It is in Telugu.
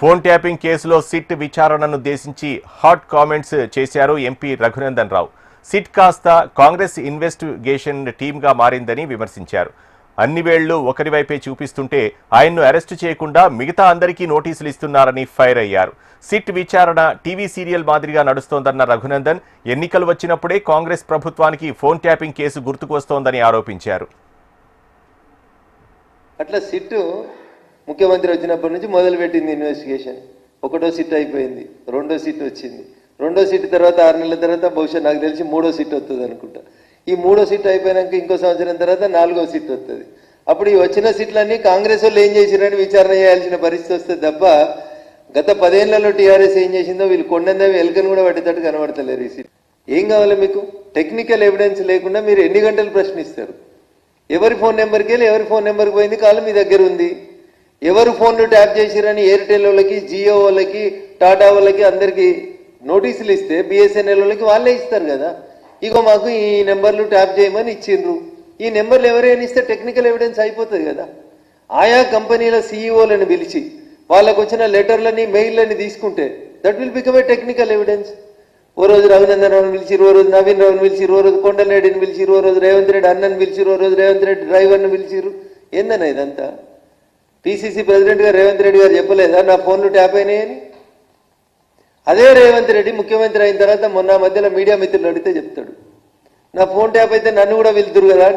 ఫోన్ ట్యాపింగ్ కేసులో సిట్ విచారణను ఉద్దేశించి హాట్ కామెంట్స్ చేశారు ఎంపీ రఘునందన్ రావు. సిట్ కాస్త కాంగ్రెస్ ఇన్వెస్టిగేషన్ టీమ్గా మారిందని విమర్శించారు. అన్ని వేళ్లు ఒకరి వైపే చూపిస్తుంటే ఆయన్ను అరెస్టు చేయకుండా మిగతా అందరికీ నోటీసులు ఇస్తున్నారని ఫైర్ అయ్యారు. సిట్ విచారణ టీవీ సీరియల్ మాదిరిగా నడుస్తోందన్న రఘునందన్ ఎన్నికలు వచ్చినప్పుడే కాంగ్రెస్ ప్రభుత్వానికి ఫోన్ ట్యాపింగ్ కేసు గుర్తుకు వస్తోందని ఆరోపించారు. అట్లా సిట్ ముఖ్యమంత్రి వచ్చినప్పటి నుంచి మొదలుపెట్టింది ఇన్వెస్టిగేషన్. ఒకటో సిట్ అయిపోయింది, రెండో సిట్ వచ్చింది. రెండో సిట్ తర్వాత 6 నెలల తర్వాత బహుశా నాకు తెలిసి మూడో సిట్ వస్తుంది అనుకుంటా. ఈ మూడో సిట్ అయిపోయినాక ఇంకో సంవత్సరం తర్వాత 4వ సిట్ వస్తుంది. అప్పుడు ఈ వచ్చిన సిట్లన్నీ కాంగ్రెస్ వాళ్ళు ఏం చేసిరని విచారణ చేయాల్సిన పరిస్థితి వస్తుంది తప్ప గత 10 ఏళ్లలో టీఆర్ఎస్ ఏం చేసిందో వీళ్ళు కొండందవి ఎలుకను కూడా పట్టేటట్టు కనబడతలేరు. ఈ సిట్ ఏం కావాలి మీకు? టెక్నికల్ ఎవిడెన్స్ లేకుండా మీరు ఎన్ని గంటలు ప్రశ్నిస్తారు? ఎవరి ఫోన్ నెంబర్కి వెళ్ళి ఎవరి ఫోన్ నెంబర్కి పోయింది కాలం మీ దగ్గర ఉంది. ఎవరు ఫోన్లు ట్యాప్ చేసిరని ఎయిర్టెల్ వాళ్ళకి, జియో వాళ్ళకి, టాటా వాళ్ళకి అందరికీ నోటీసులు ఇస్తే బిఎస్ఎన్ఎల్ వాళ్ళకి వాళ్ళే ఇస్తారు కదా. ఇగో మాకు ఈ నెంబర్లు ట్యాప్ చేయమని ఇచ్చిండ్రు, ఈ నెంబర్లు ఎవరైనా ఇస్తే టెక్నికల్ ఎవిడెన్స్ అయిపోతుంది కదా. ఆయా కంపెనీల సీఈఓలను పిలిచి వాళ్ళకు వచ్చిన లెటర్లని, మెయిల్లని తీసుకుంటే that will become a technical evidence. ఓ రోజు రఘునందన్ రావుని పిలిచిరు, ఓ రోజు నవీన్ రావుని పిలిచిరు, ఓ రోజు కొండలరెడ్డిని పిలిచిరు, ఓ రోజు రేవంత్ రెడ్డి అన్నని పిలిచిరు, ఓ రోజు రేవంత్ రెడ్డి డ్రైవర్ని పిలిచిరు. ఏందన్నా ఇదంతా? పిసిసి ప్రెసిడెంట్ గారు రేవంత్ రెడ్డి గారు చెప్పలేదా నా ఫోన్లు ట్యాప్ అయినాయని? అదే రేవంత్ రెడ్డి ముఖ్యమంత్రి అయిన తర్వాత మొన్న మధ్యలో మీడియా మిత్రులు అడిగితే చెప్తాడు, నా ఫోన్ ట్యాప్ అయితే నన్ను కూడా వెళ్తురు కదా.